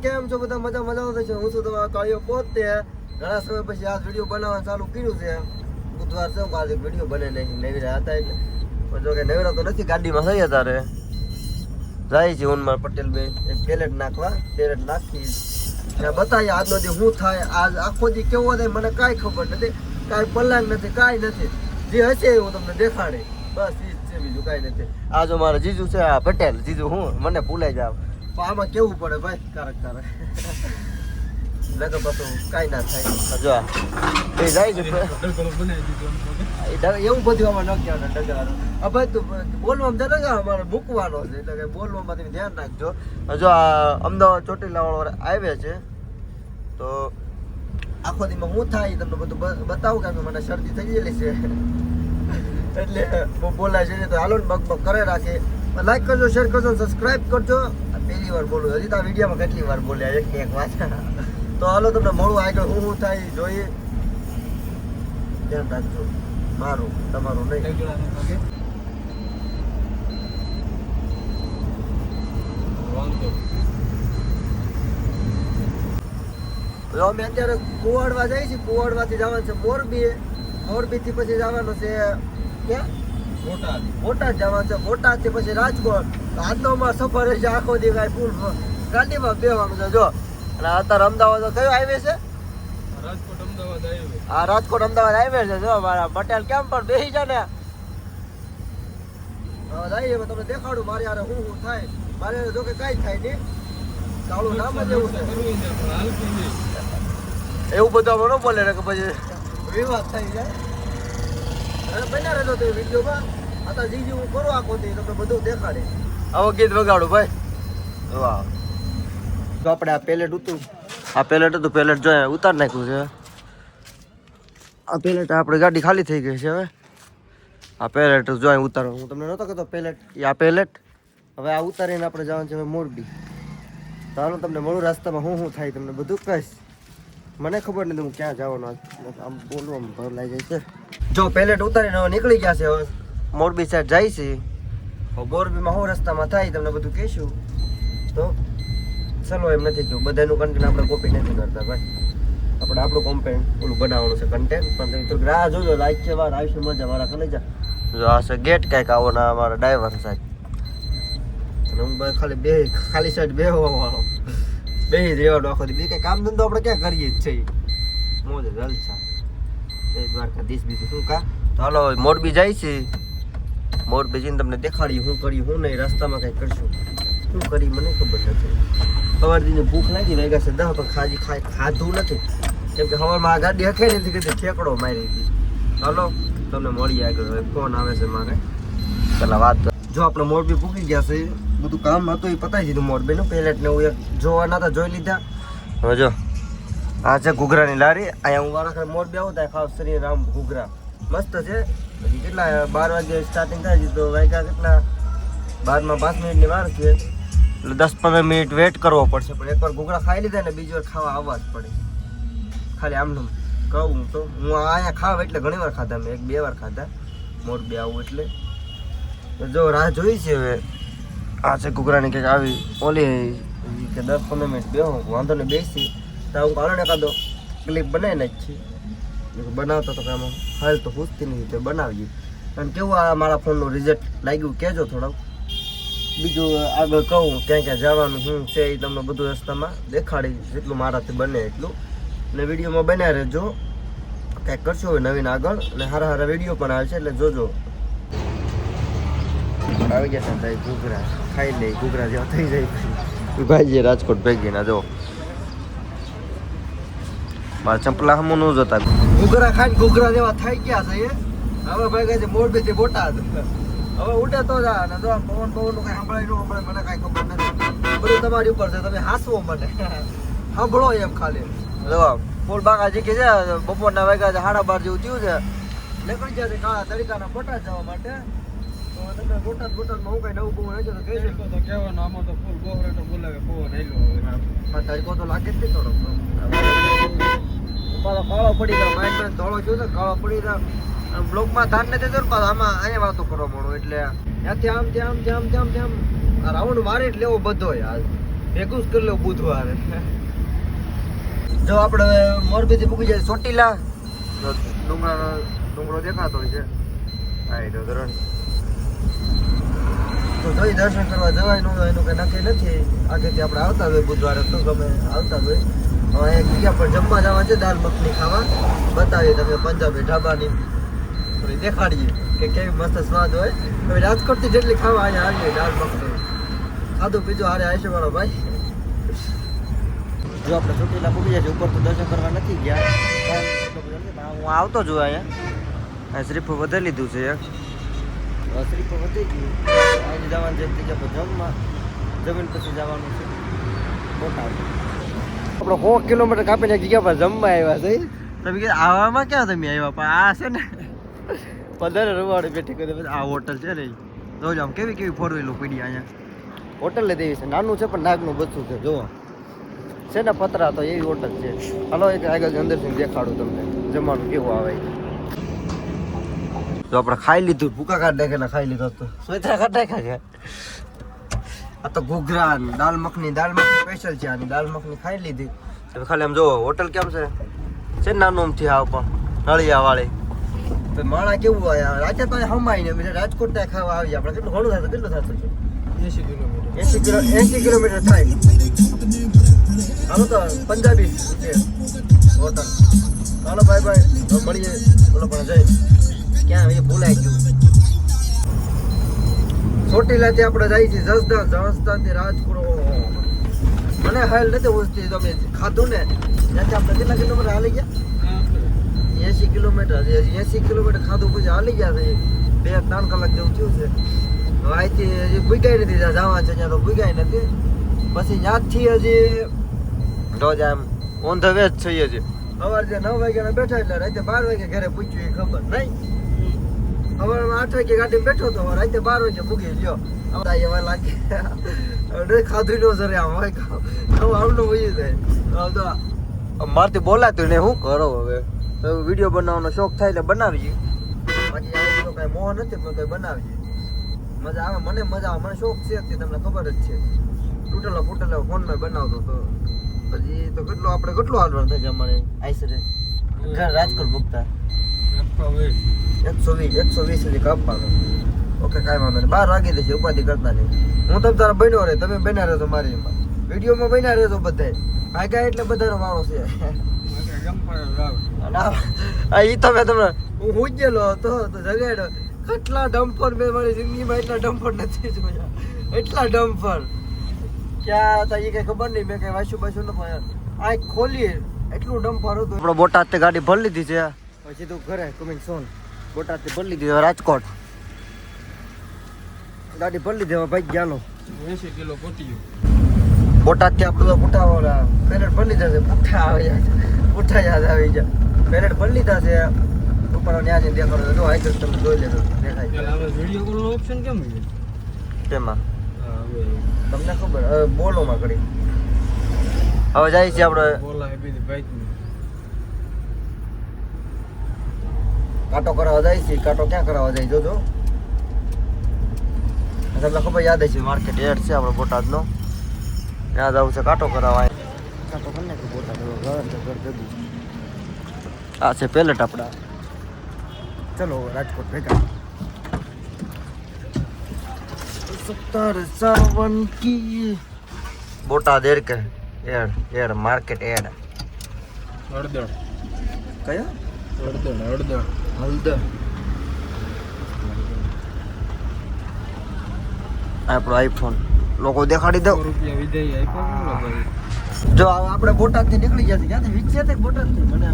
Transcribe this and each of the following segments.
કેમ છો બધા? મજા આવતી છે. હું છું તમારો કાળિયો પોતે. ઘણા સમય પછી આ વિડીયો બનાવવાનું ચાલુ કર્યું છે. બુધવાર છે, આજે વિડીયો બને નહીં. નવીરા હતા એટલે પણ જો કે નવીરા તો નથી, ગાડીમાં થઈ તારે જાય છે ઉનમાર પટેલ બે એક પેલેટ નાખવા. પેલેટ નાખી ત્યાં બતાવીએ આજનો દી શું થાય. આજ આખો દી કેવો થાય મને કાંઈ ખબર નથી, કાંઈ પલાંગ નથી, કાંઈ નથી. જે હશે એ હું તમને દેખાડે, બસ એ જ છે, બીજું કાંઈ નથી. આ જો મારા જીજુ છે, આ પટેલ જીજુ. હું મને ભૂલાઈ જાવ પણ આમાં કેવું પડે ભાઈ, કારક લગન પાછું કાંઈ ના થાય. જો એ જાય છે એવું બધું આમાં ન કહેવાનું ડગાનું. આ ભાઈ તું બોલવામાં જરા અમારે મૂકવાનો છે એટલે કે બોલવામાં તમે ધ્યાન રાખજો. જો આ અમદાવાદ ચોટીલા વાળો આવે છે તો આખો દીમાં શું થાય તમને બધું બતાવું, કારણ કે મને શરદી થઈ ગયેલી છે એટલે બોલાય છે તો હાલો ને બગ કરે રાખે. લાઈક કરજો, શેર કરજો, સબસ્ક્રાઇબ કરજો. પહેલી વાર બોલું, હજી તો આ વિડીયોમાં કેટલી વાર બોલ્યા, એક વાત. તો હાલો તમને મળું આગળ શું થાય જોઈએ. ધ્યાન રાખજો મારું, તમારું નહીં. અમે અત્યારે કુવાડવા જઈએ છીએ. કુવાડવાથી જવાનું છે મોરબી. મોરબીથી પછી જવાનું છે ક્યાં? બોટાદ જવાનું છે. બોટાદથી પછી રાજકોટ. આજનો અમારો સફર છે આખો દી કાંઈ ફૂલ ગાડીમાં બેવાનું છે. જો અને અત્યારે અમદાવાદ કયો હાઈવે છે? રાજકોટ અમદાવાદ હાઈવે. હા, રાજકોટ અમદાવાદ હાઈવે છે. જો મારા પટેલ કેમ પણ બેસી જાય ને જઈએ તમને દેખાડું મારે યાર શું શું થાય. મારે જો કે કાંઈ થાય નહીં, કાળું નામ જ એવું છે. એવું બધું આપણે ન બોલે કે પછી વિવાદ થઈ જાય. અને બન્યા રહેતો તો વિડીયોમાં અત્યારે જીજી હું કરું આખો દી તમને બધું દેખાડે. આવો ગીત વગાડું ભાઈ. વાહ, તો આપણે આ પેલેટ હતું, આ પેલેટ હતું, પેલેટ જો ઉતાર નાખ્યું છે. આ પેલેટ આપણી ગાડી ખાલી થઈ ગઈ છે. હવે આ પેલેટ જો ઉતારો, હું તમને નહોતો કહેતો પેલેટ, આ પેલેટ હવે આ ઉતારીને આપણે જવાનું છે મોરબી. તો હાલો તમને મળું રસ્તામાં શું શું થાય તમને બધું કહીશ. મને ખબર નથી હું ક્યાં જવાનો, આમ બોલવામાં ભર લાગી જાય છે. જો પેલેટ ઉતારીને હવે નીકળી ગયા છે, હવે મોરબી સાઈડ જાય છે. મોરબીમાં શું રસ્તામાં થાય તમને બધું કહીશું. તો ચલો, એમ નથી કહ્યું બધાનું કન્ટેન્ટ આપણે કોપી નથી કરતા ભાઈ. આપણે આપણું કોમ્પેન્ટ ઓલું બનાવવાનું છે કન્ટેન્ટ. પણ તમે થોડીક રાહ જોજો, લાઈક છે વાર આવશે મજા મારા કલેજા. જો આ છે ગેટ કાંઈક આવો ના અમારા ડ્રાઈવર સાહેબ. અને હું ખાલી ખાલી સાઈડ બેહવા વાળો, બેહી રહેવાનો આખો દી. કંઈ કામ ધંધો આપણે ક્યાં કરીએ જ છે. મોજ જલસા જય દ્વારકાધીશ. બીજું શું કા. તો હાલો મોરબી જાય છે. મોરબી જઈને તમને દેખાડીએ શું કર્યું શું નહીં. રસ્તામાં કંઈ કરશું શું કરી મને ખબર નથી. સવારથી ભૂખ લાગી વાગ્યા છે 10 પણ ખાધું નથી, કેમ કે સવારમાં આ ગાડી હખે નથી કીધી ઠેકડો મારી હતી. હાલો તમને મળીએ આગળ. ફોન આવે છે મારે, પેલા વાત. જો આપણે મોરબી પૂકી ગયા છે, બધું કામ હતું એ પતાવી દીધું મોરબીનું. પેલેટ ને હું એક જોવાના હતા, જોઈ લીધા. હવે જો આ છે ઘૂઘરાની લારી. અહીંયા હું વાળા મોરબી આવું ત્યાં ખાવ શ્રી રામ ઘૂઘરા મસ્ત છે. પછી કેટલા 12 વાગે સ્ટાર્ટિંગ થાય છે તો વાગ્યા કેટલા 12 માં 5 મિનિટની વાર છે, એટલે 10-15 મિનિટ વેટ કરવો પડશે. પણ એકવાર ઘૂઘરા ખાઈ લીધા ને બીજી વાર ખાવા આવવા જ પડે. ખાલી આમનું કહું તો હું અહીંયા ખાવ એટલે ઘણી વાર ખાધા, મેં 1-2 વાર ખાધા મોરબી આવું એટલે. જો રાહ જોઈ છે હવે. આ છે ઘૂઘરાની કંઈક આવી ઓલી કે 10-15 મિનિટ બેહો વાંધો ને બેસી તો હું કારણે એકાદો ક્લિપ બનાવી નાખી. બનાવતો તો કામ હાલ તો પૂછતી નથી તો બનાવીએ. અને કેવું આ મારા ફોનનું રિઝલ્ટ લાગ્યું કહેજો થોડુંક. બીજું આગળ કહું ક્યાં ક્યાં જવાનું શું છે એ તમને બધું રસ્તામાં દેખાડી જેટલું મારાથી બને એટલું. અને વિડીયોમાં બનાવી રહેજો, કાંઈક કરશો હવે નવીન આગળ. અને સારા સારા વિડીયો પણ આવે છે એટલે જોજો. આવી ગયા ભાઈ ઘૂઘરા ખાઈ લે, ઘૂઘરા જેવા થઈ જાય ભાઈ. રાજકોટ ભેગી ના જો મારા ચંપલા હમું ન જોતા. ઘૂઘરા ખાઈને ઘૂઘરા જેવા થઈ ગયા છે. હવે ભાઈ છે મોરબી થી બોટાદ. હવે ઉડે તો જા ને જો પવન નું કઈ સાંભળાય ન સાંભળે મને કઈ ખબર નથી. બધું તમારી ઉપર છે, તમે હાસવો મને સાંભળો એમ ખાલી. જો ફૂલ બાગાજી કે છે બપોરના વાગ્યા છે 12:30 જેવું થયું છે. નીકળી જાય છે કાળા તરીકાના બોટાદ જવા માટે. તો તમે બોટાદમાં હું કઈ નવું બહુ રહેજો તો કહી શકો તો કહેવાનું. આમાં તો ફૂલ ગોહરે તો બોલાવે પવન હેલો તરીકો તો લાગે જ નહીં થોડોક. કાળો પડી ગયો માઇન્ડ ધોળો થયો છે, કાળો પડી ગયો. બ્લોકમાં ધાન નથી દેતો ને આમાં અહીંયા વાતો કરવા મળો એટલે ત્યાંથી આમ રાઉન્ડ મારી જ લેવો બધો યાર. ભેગું જ કરી લો બુધવારે. જો આપણે મોરબીથી પૂકી જાય ચોટીલા ડુંગરો દેખાતો હોય છે. હા એ તો ધરણ તો જોઈ દર્શન કરવા જવાય નું એનું કઈ નક્કી નથી. આગેથી આપણે આવતા હોય બુધવારે તો ગમે આવતા હોય. હવે એક જગ્યા પર જમવા જવા છે, દાલ મખની ખાવા. બતાવીએ તમે પંજાબી ઢાબાની દેખાડીએ કે કેવી મસ્ત સ્વાદ હોય. હવે રાજકોટથી જેટલી ખાવા અહીંયા આવીએ દાલ મખની ખાધું પીધું હારે આવશે મારો ભાઈ. જો આપણે ચોટીલા પૂકી જાય ઉપર તો દર્શન કરવા નથી ગયા. હું આવતો જ હોય અહીંયા શ્રીફળ વધારી લીધું છે એક. શ્રીફળ વધી ગયું. આજે જવાનું છે જગ્યા પર જમવા. જમીન પછી જવાનું છે બોટાદ. આપણે 100 કિલોમીટર કાપીને એક જગ્યા પર જમવા આવ્યા છે. તમે કે આવામાં ક્યાં તમે આવ્યા? પણ આ છે ને 15 રવાડે બેઠી કરી. આ હોટલ છે ને જોજો આમ કેવી કેવી ફોર વ્હીલો પડી અહીંયા. હોટલ લે દેવી છે, નાનું છે પણ નાગનું બચ્ચું છે. જોવા છે ને પતરા તો એવી હોટલ છે. હાલો એક આગળ અંદરથી દેખાડું તમને જમવાનું કેવું આવે. જો આપણે ખાઈ લીધું, ભૂકા કાઢ નાખેલા ખાઈ લીધો તો સોયત્રા કાઢ નાખ્યા છે. આ તો ઘૂઘરા દાલ મખની સ્પેશિયલ છે. આની દાલ મખની ખાઈ લીધી. તમે ખાલી આમ જોવો હોટલ કેમ છે નાનું આમથી આવ પણ નળિયા વાળી. માળા કેવું હોય રાતે તો હમાય ને રાજકોટ ત્યાં ખાવા આવી. આપણે કેટલું ઘણું થતું, કેટલું થતું છે? 80 કિલોમીટર થાય. હાલો તો પંજાબી છે હોટલ. હાલો ભાઈ મળીએ. બોલો પણ જઈ ક્યાં એ ભૂલાઈ ગયું. ચોટીલાથી આપણે જાય છે જસદણથી રાજકોટ. મને હાલ નથી ઓછતી. તમે ખાધું ને ત્યાંથી આપણે કેટલા કિલોમીટર હાલી ગયા? 80 કિલોમીટર. 80 કિલોમીટર ખાધું પછી હાલી ગયા છે. 2-3 કલાક જેવું થયું છે. હવે અહીંથી હજી ભૂગાઈ નથી. જવા છે ત્યાં તો ભૂગાઈ નથી. પછી ત્યાંથી હજી રોજ આમ ઓન ધ વે જ છીએ છીએ. સવારે જે 9 વાગ્યાના બેઠા એટલે રાતે 12 વાગે ઘરે પૂછ્યું એ ખબર નહીં. સવારમાં 8 વાગે ગાડી બેઠો તો રાતે 12 વાગે પૂગી ગયો. એવા લાગે ખાધું નો સર આમ આવડું વહી જાય. મારથી બોલાતું ને શું કરો હવે. વિડીયો બનાવવાનો શોખ થાય એટલે બનાવીએ. બાકી આવું બધું કઈ મોહ નથી પણ કઈ બનાવીએ. મજા આવે, મને મજા આવે. મને શોખ છે તમને ખબર જ છે. તૂટેલા ફોનમાં બનાવતો તો પછી તો કેટલું હાલવાનું થાય છે અમારે આઈસરે ઘર રાજકોટ ભૂગતા 120 સુધી કાપવાનું. ઓકે કાંઈ વાંધો નહીં. 12 વાગી દેશે ઉપાધિ કરતા નહીં. હું તમ તારા બન્યો રહે, તમે બન્યા રહે તો મારી વિડીયોમાં બન્યા રહે તો બધાય ભાગ્યા એટલે બધાનો વાળો છે. એ તમે હું ગયેલો હતો તો જગાડ્યો. કેટલા ડમ્પર મેં મારી જિંદગીમાં એટલા ડમ્પર નથી જોયા. એટલા ડમ્પર ક્યાં હતા એ કઈ ખબર નહીં. મેં કઈ વાંચ્યું ન પણ આ ખોલી એટલું ડમ્પર હતું. આપણે બોટાદથી ગાડી ભરી લીધી છે. પછી તું ઘરે કમિંગ સોન બોટાદથી ભરી લીધી. રાજકોટ ગાડી ભરી લીધી. હવે ભાઈ ગયા 80 કિલો પોટ્યું. બોટાદથી આપણે પુઠા પેલેટ ભરી લીધા છે. પુઠા યાદ આવી જાય. પેલેટ ભરી લીધા છે. ઉપર ત્યાં જઈને દેખાડો. જો આઈ તમે જોઈ લેજો દેખાય. વિડીયો કોલનો ઓપ્શન કેમ છે તેમાં? તમને ખબર હવે બોલોમાં કરી. હવે જાય છે આપણે કાંટો કરાવવા જાય છે. કાંટો ક્યાં કરાવવા જાય જોજો. તમને ખબર યાદ છે માર્કેટ એડ છે આપણે બોટાદનો. ત્યાં જવું છે કાંટો કરાવવા. કાંટો કરી નાખ્યું બોટાદ. આ છે પેલેટ આપણા. ચલો રાજકોટ ભેગા. 17 सावन की બોટાદ એડ માર્કેટ એડ. હળદર કયો? હળદર આપણો આઈફોન લોકો દેખાડી દો. જો આપણે બોટાદથી નીકળી ગયા. ક્યાંથી વિકસે છે બોટાદથી? મને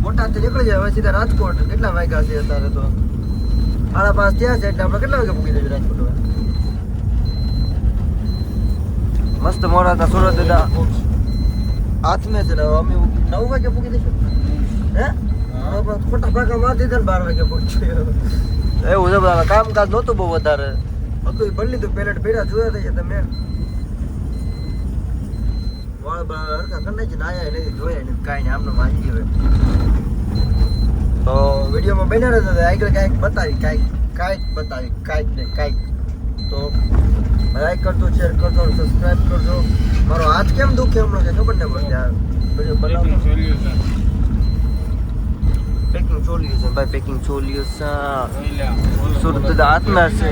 બોટાદથી નીકળી જાય હવે સીધા રાજકોટ. કેટલા વાગ્યા છે અત્યારે? તો 5:30 ત્યાં છે એટલે આપણે કેટલા વાગે પૂકી જઈએ રાજકોટ? મસ્ત મોડા હતા સુરત હતા હાથ મેં છે. અમે 9 વાગે પૂકી દઈશું. હે ખોટા ભાગા મારી દીધા ને 12 વાગે પૂછ્યું એવું છે. બધા કામકાજ નહોતું બહુ વધારે હતું. એ ભરી લીધું. પેલેટ ભેરા જોયા થઈ તમે વાળ હરકા કરી નાખી. આયા નથી જોયા નથી કાંઈ નહીં. આમને માહિતી હવે તો વિડીયોમાં બન્યા રહેતા આગળ કાંઈક બતાવી કાંઈક તો લાઈક કરજો, શેર કરજો, સબસ્ક્રાઇબ કરજો. મારો હાથ કેમ દુખે હમણાં કે ખબર નહીં પડતી. આ વિડિયો બનાવતો પેકિંગ સોલ્યુશન ભાઈ, પેકિંગ સોલ્યુશન સુરત હાથના છે.